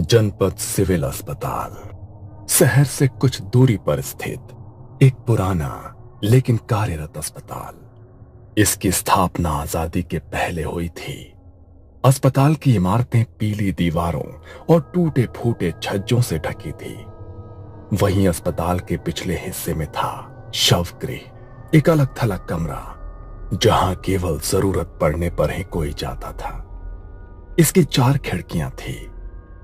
जनपद सिविल अस्पताल शहर से कुछ दूरी पर स्थित एक पुराना लेकिन कार्यरत अस्पताल। इसकी स्थापना आजादी के पहले हुई थी। अस्पताल की इमारतें पीली दीवारों और टूटे फूटे छज्जों से ढकी थी। वहीं अस्पताल के पिछले हिस्से में था शवगृह, एक अलग थलग कमरा जहां केवल जरूरत पड़ने पर ही कोई जाता था। इसकी 4 खिड़कियां थी,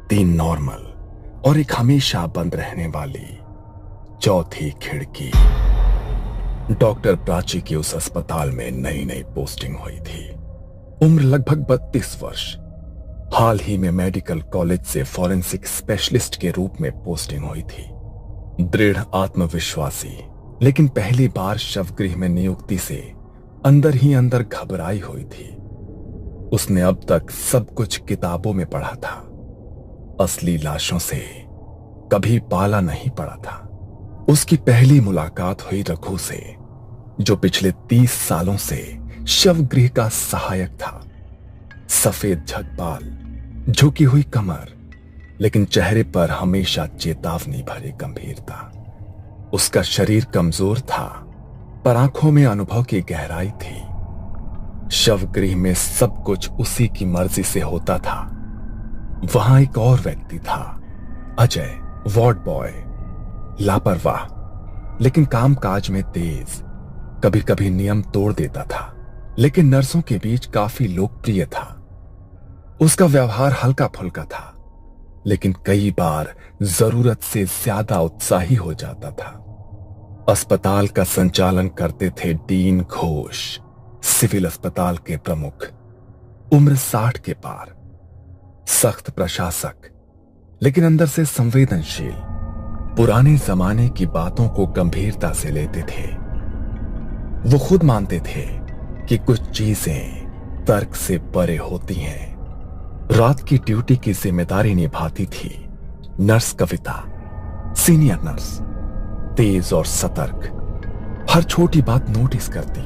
3 नॉर्मल और एक हमेशा बंद रहने वाली चौथी खिड़की। डॉक्टर प्राची की उस अस्पताल में नई नई पोस्टिंग हुई थी। उम्र लगभग 32 वर्ष। हाल ही में मेडिकल कॉलेज से फॉरेंसिक स्पेशलिस्ट के रूप में पोस्टिंग हुई थी। दृढ़ आत्मविश्वासी लेकिन पहली बार शवगृह में नियुक्ति से अंदर ही अंदर घबराई हुई थी। उसने अब तक सब कुछ किताबों में पढ़ा था, असली लाशों से कभी पाला नहीं पड़ा था। उसकी पहली मुलाकात हुई रघु से, जो पिछले 30 सालों से शवगृह का सहायक था। सफेद झगबाल, झुकी हुई कमर, लेकिन चेहरे पर हमेशा चेतावनी भरी गंभीरता। उसका शरीर कमजोर था, पर आंखों में अनुभव की गहराई थी। शवगृह में सब कुछ उसी की मर्जी से होता था। वहां एक और व्यक्ति था, अजय, वार्ड बॉय, लापरवाह लेकिन कामकाज में तेज। कभी कभी नियम तोड़ देता था, लेकिन नर्सों के बीच काफी लोकप्रिय था। उसका व्यवहार हल्का फुल्का था, लेकिन कई बार जरूरत से ज्यादा उत्साही हो जाता था। अस्पताल का संचालन करते थे डीन घोष, सिविल अस्पताल के प्रमुख। उम्र 60 के पार, सख्त प्रशासक लेकिन अंदर से संवेदनशील। पुराने जमाने की बातों को गंभीरता से लेते थे। वो खुद मानते थे कि कुछ चीजें तर्क से परे होती हैं। रात की ड्यूटी की जिम्मेदारी निभाती थी नर्स कविता, सीनियर नर्स, तेज और सतर्क, हर छोटी बात नोटिस करती।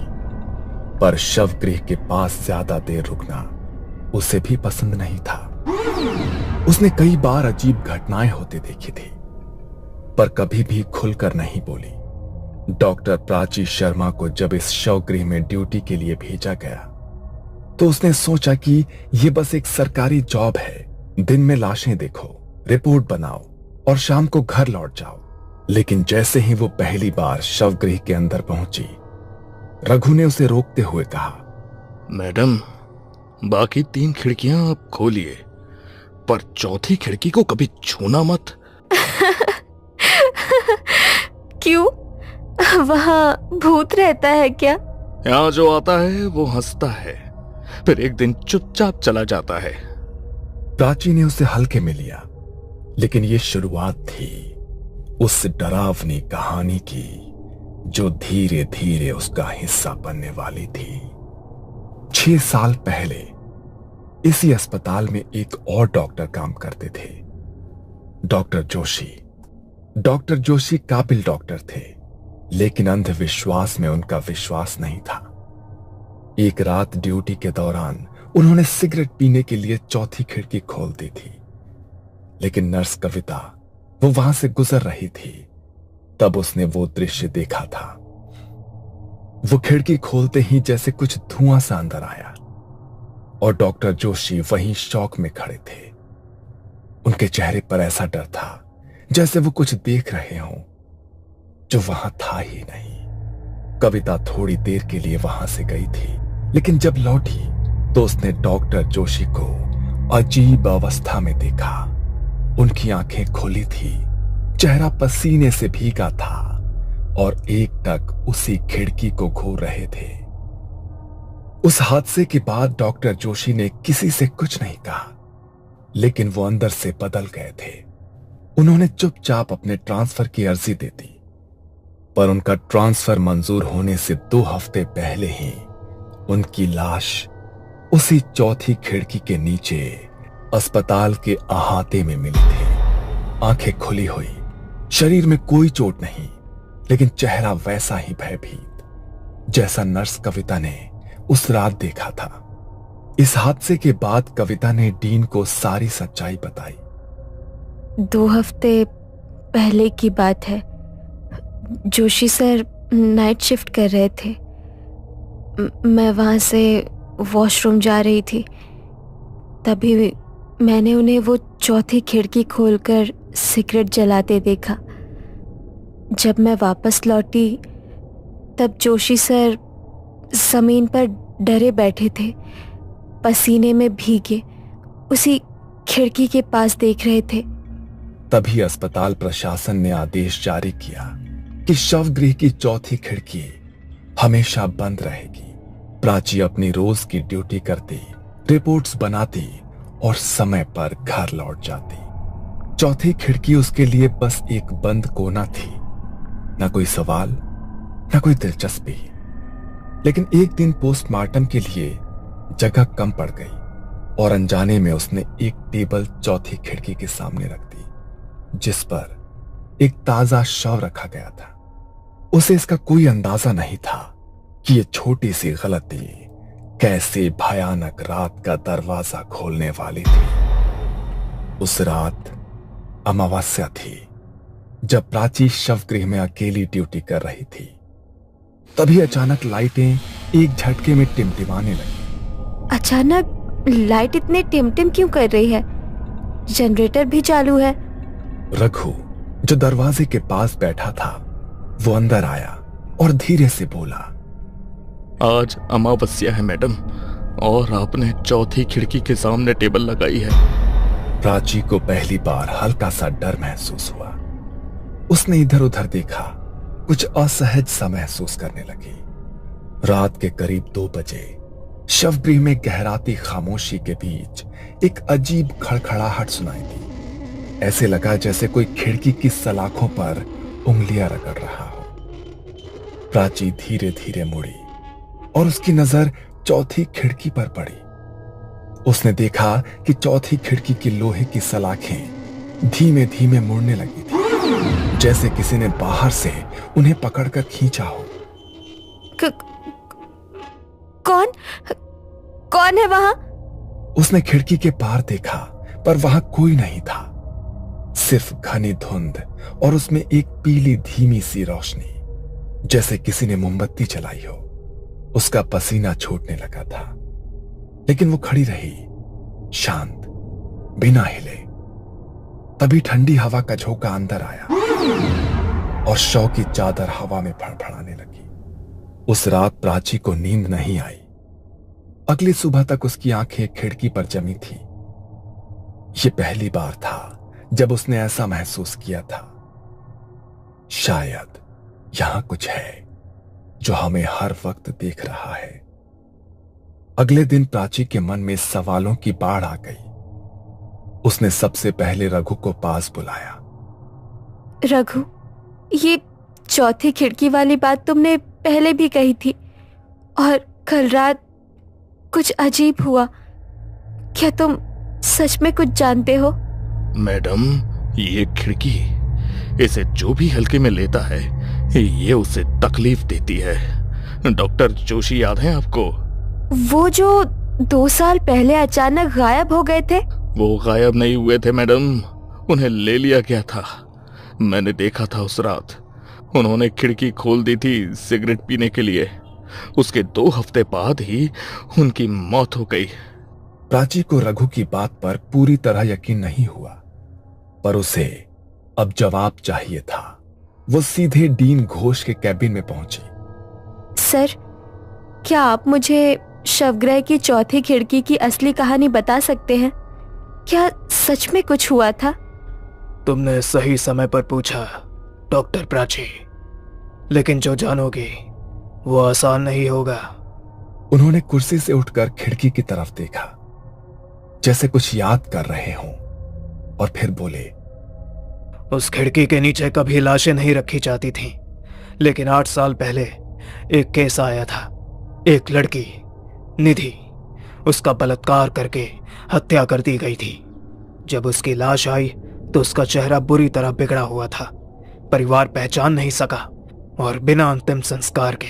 पर शवगृह के पास ज्यादा देर रुकना उसे भी पसंद नहीं था। उसने कई बार अजीब घटनाएं होते देखी थी, पर कभी भी खुलकर नहीं बोली। डॉक्टर प्राची शर्मा को जब इस शवगृह में ड्यूटी के लिए भेजा गया, तो उसने सोचा कि यह बस एक सरकारी जॉब है। दिन में लाशें देखो, रिपोर्ट बनाओ और शाम को घर लौट जाओ। लेकिन जैसे ही वो पहली बार शवगृह के अंदर पहुंची, रघु ने उसे रोकते हुए कहा, मैडम, बाकी 3 खिड़कियां आप खोलिए, पर चौथी खिड़की को कभी छूना मत। क्यों? वहां भूत रहता है क्या? यहाँ जो आता है वो हंसता है, फिर एक दिन चुपचाप चला जाता है। प्राची ने उसे हल्के में लिया, लेकिन ये शुरुआत थी उस डरावनी कहानी की जो धीरे धीरे उसका हिस्सा बनने वाली थी। 6 साल पहले इसी अस्पताल में एक और डॉक्टर काम करते थे, डॉक्टर जोशी। डॉक्टर जोशी काबिल डॉक्टर थे, लेकिन अंधविश्वास में उनका विश्वास नहीं था। एक रात ड्यूटी के दौरान उन्होंने सिगरेट पीने के लिए चौथी खिड़की खोल दी थी, लेकिन नर्स कविता वो वहां से गुजर रही थी। तब उसने वो दृश्य देखा था। वो खिड़की खोलते ही जैसे कुछ धुआं सा अंदर आया और डॉक्टर जोशी वहीं शॉक में खड़े थे। उनके चेहरे पर ऐसा डर था जैसे वो कुछ देख रहे हों जो वहां था ही नहीं। कविता थोड़ी देर के लिए वहां से गई थी, लेकिन जब लौटी तो उसने डॉक्टर जोशी को अजीब अवस्था में देखा। उनकी आंखें खुली थी, चेहरा पसीने से भीगा था और एकटक उसी खिड़की को घूर रहे थे। उस हादसे के बाद डॉक्टर जोशी ने किसी से कुछ नहीं कहा, लेकिन वो अंदर से बदल गए थे। उन्होंने चुपचाप अपने ट्रांसफर की अर्जी दे दी, पर उनका ट्रांसफर मंजूर होने से 2 हफ्ते पहले ही उनकी लाश उसी चौथी खिड़की के नीचे अस्पताल के अहाते में मिली थी। आंखें खुली हुई, शरीर में कोई चोट नहीं, लेकिन चेहरा वैसा ही भयभीत जैसा नर्स कविता ने उस रात देखा था। इस हादसे के बाद कविता ने डीन को सारी सच्चाई बताई। 2 हफ्ते पहले की बात है। जोशी सर नाइट शिफ्ट कर रहे थे। मैं वहाँ से वॉशरूम जा रही थी, तभी मैंने उन्हें वो चौथी खिड़की खोलकर सिगरेट जलाते देखा। जब मैं वापस लौटी तब जोशी सर जमीन पर डरे बैठे थे, पसीने में भीगे, उसी खिड़की के पास देख रहे थे। तभी अस्पताल प्रशासन ने आदेश जारी किया कि शवगृह की चौथी खिड़की हमेशा बंद रहेगी। प्राची अपनी रोज की ड्यूटी करती, रिपोर्ट्स बनाती और समय पर घर लौट जाती। चौथी खिड़की उसके लिए बस एक बंद कोना थी, न कोई सवाल, न कोई दिलचस्पी। लेकिन एक दिन पोस्टमार्टम के लिए जगह कम पड़ गई और अनजाने में उसने एक टेबल चौथी खिड़की के सामने रख दी, जिस पर एक ताजा शव रखा गया था। उसे इसका कोई अंदाजा नहीं था कि यह छोटी सी गलती कैसे भयानक रात का दरवाजा खोलने वाली थी। उस रात अमावस्या थी, जब प्राची शवगृह में अकेली ड्यूटी कर रही थी। तभी अचानक लाइटें एक झटके में टिमटिमाने लगी। अचानक लाइट इतने टिमटिम क्यों कर रही है? जनरेटर भी चालू है। रघु, जो दरवाजे के पास बैठा था, वो अंदर आया और धीरे से बोला, आज अमावस्या है मैडम, और आपने चौथी खिड़की के सामने टेबल लगाई है। प्राची को पहली बार हल्का सा डर महसूस हुआ। उसने इधर उधर देखा, कुछ असहज सा महसूस करने लगी। रात के करीब 2 बजे शवगृह में गहराती खामोशी के बीच एक अजीब खड़खड़ाहट सुनाई दी। ऐसे लगा जैसे कोई खिड़की की सलाखों पर उंगलियां रगड़ रहा हो। प्राची धीरे धीरे मुड़ी और उसकी नजर चौथी खिड़की पर पड़ी। उसने देखा कि चौथी खिड़की की लोहे की सलाखें धीमे धीमे मुड़ने लगी थी, जैसे किसी ने बाहर से उन्हें पकड़कर खींचा हो। कौन है वहां? उसने खिड़की के पार देखा, पर वहां कोई नहीं था, सिर्फ घनी धुंध और उसमें एक पीली धीमी सी रोशनी, जैसे किसी ने मोमबत्ती जलाई हो। उसका पसीना छूटने लगा था, लेकिन वो खड़ी रही, शांत, बिना हिले। तभी ठंडी हवा का झोंका अंदर आया और शव की चादर हवा में फड़फड़ाने लगी। उस रात प्राची को नींद नहीं आई। अगली सुबह तक उसकी आंखें खिड़की पर जमी थी। यह पहली बार था जब उसने ऐसा महसूस किया था, शायद यहां कुछ है जो हमें हर वक्त देख रहा है। अगले दिन प्राची के मन में सवालों की बाढ़ आ गई। उसने सबसे पहले रघु को पास बुलाया। रघु, ये चौथी खिड़की वाली बात तुमने पहले भी कही थी, और कल रात कुछ अजीब हुआ। क्या तुम सच में कुछ जानते हो? मैडम, ये खिड़की, इसे जो भी हल्के में लेता है, ये उसे तकलीफ देती है। डॉक्टर जोशी याद है आपको? वो जो 2 साल पहले अचानक गायब हो गए थे? वो गायब नहीं हुए थे मैडम, उन्हें ले लिया गया था। मैंने देखा था उस रात। उन्होंने खिड़की खोल दी थी सिगरेट पीने के लिए। उसके 2 हफ्ते बाद ही उनकी मौत हो गई। प्राची को रघु की बात पर पूरी तरह यकीन नहीं हुआ, पर उसे अब जवाब चाहिए था। वो सीधे डीन घोष के कैबिन में पहुंची। सर, क्या आप मुझे शवगृह की चौथी खिड़की की असली कहानी बता सकते हैं? क्या सच में कुछ हुआ था? तुमने सही समय पर पूछा डॉक्टर प्राची, लेकिन जो जानोगे वो आसान नहीं होगा। उन्होंने कुर्सी से उठकर खिड़की की तरफ देखा, जैसे कुछ याद कर रहे हों, और फिर बोले, उस खिड़की के नीचे कभी लाशें नहीं रखी जाती थीं, लेकिन 8 साल पहले एक केस आया था। एक लड़की निधि, उसका बलात्कार करके हत्या कर दी गई थी। जब उसकी लाश आई तो उसका चेहरा बुरी तरह बिगड़ा हुआ था। परिवार पहचान नहीं सका और बिना अंतिम संस्कार के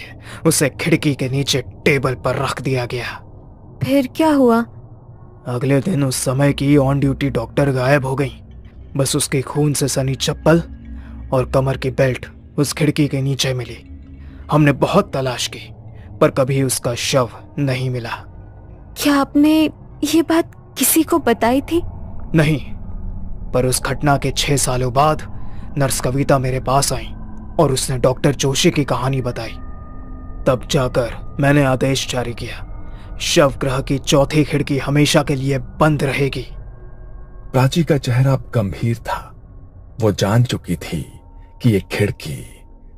उसे खिड़की के नीचे टेबल पर रख दिया गया। फिर क्या हुआ? अगले दिन उस समय की ऑन ड्यूटी डॉक्टर गायब हो गई। बस उसके खून से सनी चप्पल और कमर की बेल्ट उस खिड़की के नीचे मिली। हमने बहुत तलाश की पर कभी उसका शव नहीं मिला। क्या आपने ये बात किसी को बताई थी? नहीं, पर उस घटना के 6 सालों बाद नर्स कविता मेरे पास आई और उसने डॉक्टर जोशी की कहानी बताई। तब जाकर मैंने आदेश जारी किया, शव गृह की चौथी खिड़की हमेशा के लिए बंद रहेगी। प्राची का चेहरा अब गंभीर था। वो जान चुकी थी कि ये खिड़की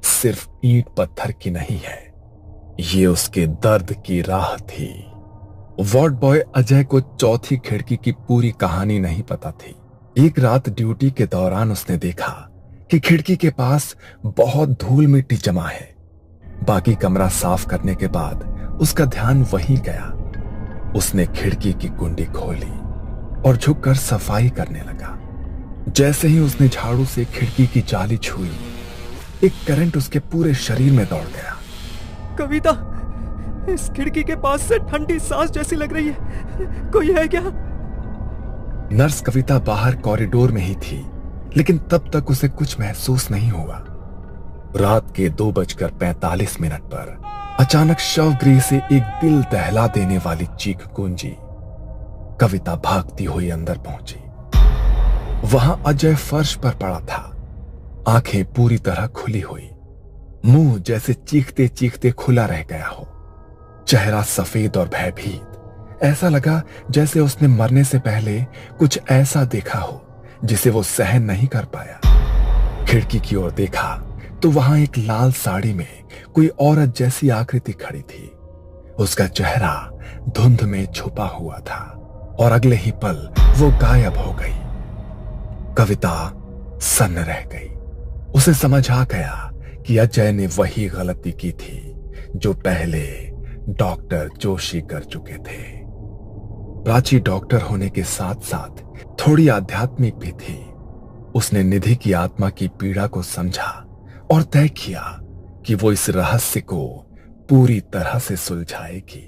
सिर्फ ईंट पत्थर की नहीं है, ये उसके दर्द की राह थी। वार्ड बॉय अजय को चौथी खिड़की की पूरी कहानी नहीं पता थी। एक रात ड्यूटी के दौरान उसने देखा कि खिड़की के पास बहुत धूल मिट्टी जमा है। बाकी कमरा साफ करने के बाद उसका ध्यान वहीं गया। उसने खिड़की की कुंडी खोली और झुककर सफाई करने लगा। जैसे ही उसने झाड़ू से खिड़की की जाली छुई, एक करंट उसके पूरे शरीर में दौड़ गया। कविता, इस खिड़की के पास से ठंडी सांस जैसी लग रही है, कोई है क्या? नर्स कविता बाहर कॉरिडोर में ही थी, लेकिन तब तक उसे कुछ महसूस नहीं हुआ। रात के 2:45 पर अचानक शवगृह से एक दिल दहला देने वाली चीख गूंजी। कविता भागती हुई अंदर पहुंची। वहां अजय फर्श पर पड़ा था, आंखें पूरी तरह खुली हुई, मुंह जैसे चीखते चीखते खुला रह गया हो, चेहरा सफेद और भयभीत। ऐसा लगा जैसे उसने मरने से पहले कुछ ऐसा देखा हो जिसे वो सहन नहीं कर पाया। खिड़की की ओर देखा तो वहां एक लाल साड़ी में कोई औरत जैसी आकृति खड़ी थी। उसका चेहरा धुंध में छुपा हुआ था और अगले ही पल वो गायब हो गई। कविता सन्न रह गई। उसे समझ आ गया कि अजय ने वही गलती की थी जो पहले डॉक्टर जोशी कर चुके थे। प्राची डॉक्टर होने के साथ साथ थोड़ी आध्यात्मिक भी थी। उसने निधि की आत्मा की पीड़ा को समझा और तय किया कि वो इस रहस्य को पूरी तरह से सुलझाएगी।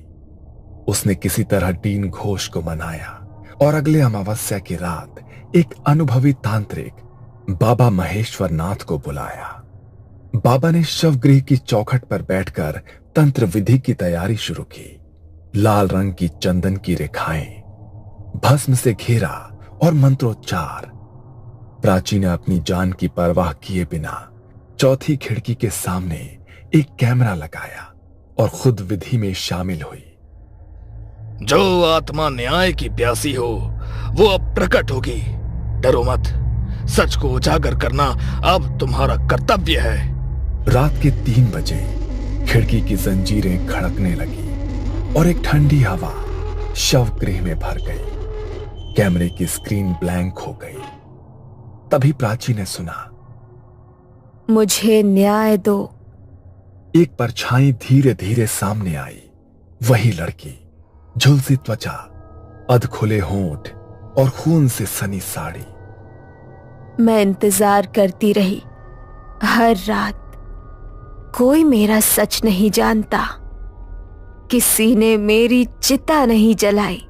उसने किसी तरह डीन घोष को मनाया और अगले अमावस्या की रात एक अनुभवी तांत्रिक बाबा महेश्वर नाथ को बुलाया। बाबा ने शवगृह की चौखट पर बैठकर तंत्र विधि की तैयारी शुरू की। लाल रंग की चंदन की रेखाएं, भस्म से घेरा और मंत्रोच्चार। प्राची ने अपनी जान की परवाह किए बिना चौथी खिड़की के सामने एक कैमरा लगाया और खुद विधि में शामिल हुई। जो आत्मा न्याय की प्यासी हो वो अब प्रकट होगी। डरो मत, सच को उजागर करना अब तुम्हारा कर्तव्य है। रात के 3 बजे खिड़की की जंजीरें खड़कने लगी और एक ठंडी हवा शवगृह में भर गई। कैमरे की स्क्रीन ब्लैंक हो गई। तभी प्राची ने सुना, मुझे न्याय दो। एक परछाई धीरे धीरे सामने आई। वही लड़की, झुलसी त्वचा, अधखुले होंठ और खून से सनी साड़ी। मैं इंतजार करती रही हर रात। कोई मेरा सच नहीं जानता। किसी ने मेरी चिता नहीं जलाई।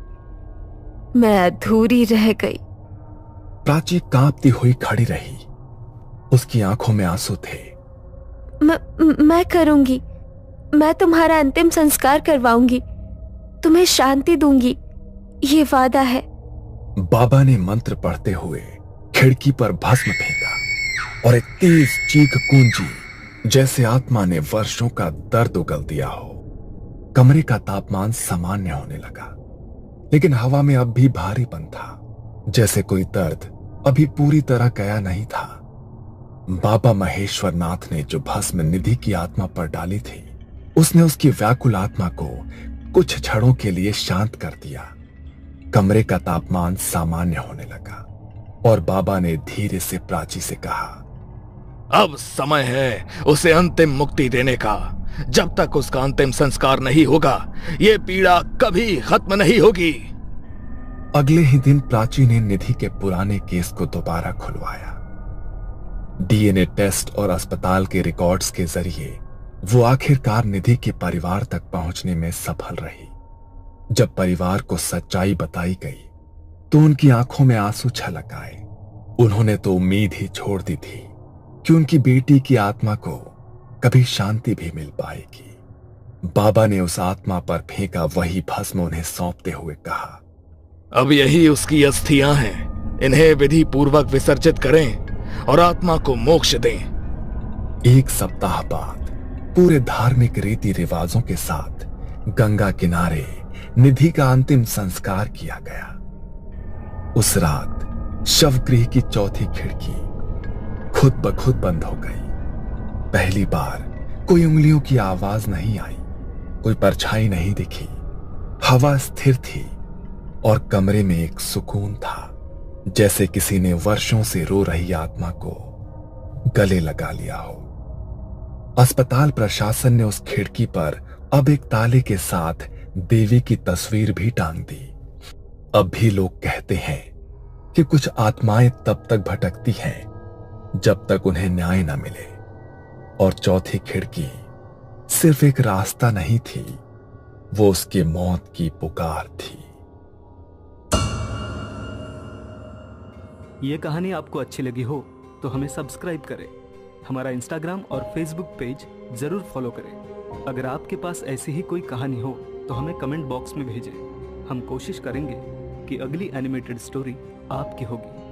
मैं अधूरी रह गई। प्राची कांपती हुई खड़ी रही। उसकी आंखों में आंसू थे। मैं करूंगी। मैं तुम्हारा अंतिम संस्कार करवाऊंगी। तुम्हें शांति दूंगी, ये वादा है। बाबा ने मंत्र पढ़ते हुए खिड़की पर भस्म फेंका और एक तेज चीख गूंजी जैसे आत्मा ने वर्षों का दर्द उगल दिया हो। कमरे का तापमान सामान्य होने लगा, लेकिन हवा में अब भी भारीपन था, जैसे कोई दर्द अभी पूरी तरह गया नहीं था। बाबा महेश्वर नाथ ने जो भस्म निधि की आत्मा पर डाली थी, उसने उसकी व्याकुल आत्मा को कुछ क्षणों के लिए शांत कर दिया। कमरे का तापमान सामान्य होने लगा और बाबा ने धीरे से प्राची से कहा, अब समय है उसे अंतिम मुक्ति देने का। जब तक उसका अंतिम संस्कार नहीं होगा ये पीड़ा कभी खत्म नहीं होगी। अगले ही दिन प्राची ने निधि के पुराने केस को दोबारा खुलवाया। डीएनए टेस्ट और अस्पताल के रिकॉर्ड्स के जरिए वो आखिरकार निधि के परिवार तक पहुंचने में सफल रही। जब परिवार को सच्चाई बताई गई तो उनकी आंखों में आंसू छलक आए। उन्होंने तो उम्मीद ही छोड़ दी थी कि उनकी बेटी की आत्मा को कभी शांति भी मिल पाएगी। बाबा ने उस आत्मा पर फेंका वही भस्म उन्हें सौंपते हुए कहा, अब यही उसकी अस्थियां हैं, इन्हें विधि पूर्वक विसर्जित करें और आत्मा को मोक्ष दें। एक सप्ताह बाद पूरे धार्मिक रीति रिवाजों के साथ गंगा किनारे निधि का अंतिम संस्कार किया गया। उस रात शवगृह की चौथी खिड़की खुद ब खुद बंद हो गई। पहली बार कोई उंगलियों की आवाज नहीं आई, कोई परछाई नहीं दिखी। हवा स्थिर थी और कमरे में एक सुकून था, जैसे किसी ने वर्षों से रो रही आत्मा को गले लगा लिया हो। अस्पताल प्रशासन ने उस खिड़की पर अब एक ताले के साथ देवी की तस्वीर भी टांग दी। अब भी लोग कहते हैं कि कुछ आत्माएं तब तक भटकती हैं जब तक उन्हें न्याय न मिले, और चौथी खिड़की सिर्फ एक रास्ता नहीं थी, वो उसकी मौत की पुकार थी। ये कहानी आपको अच्छी लगी हो तो हमें सब्सक्राइब करें, हमारा इंस्टाग्राम और फेसबुक पेज जरूर फॉलो करें। अगर आपके पास ऐसी ही कोई कहानी हो तो हमें कमेंट बॉक्स में भेजें। हम कोशिश करेंगे कि अगली एनिमेटेड स्टोरी आपकी होगी।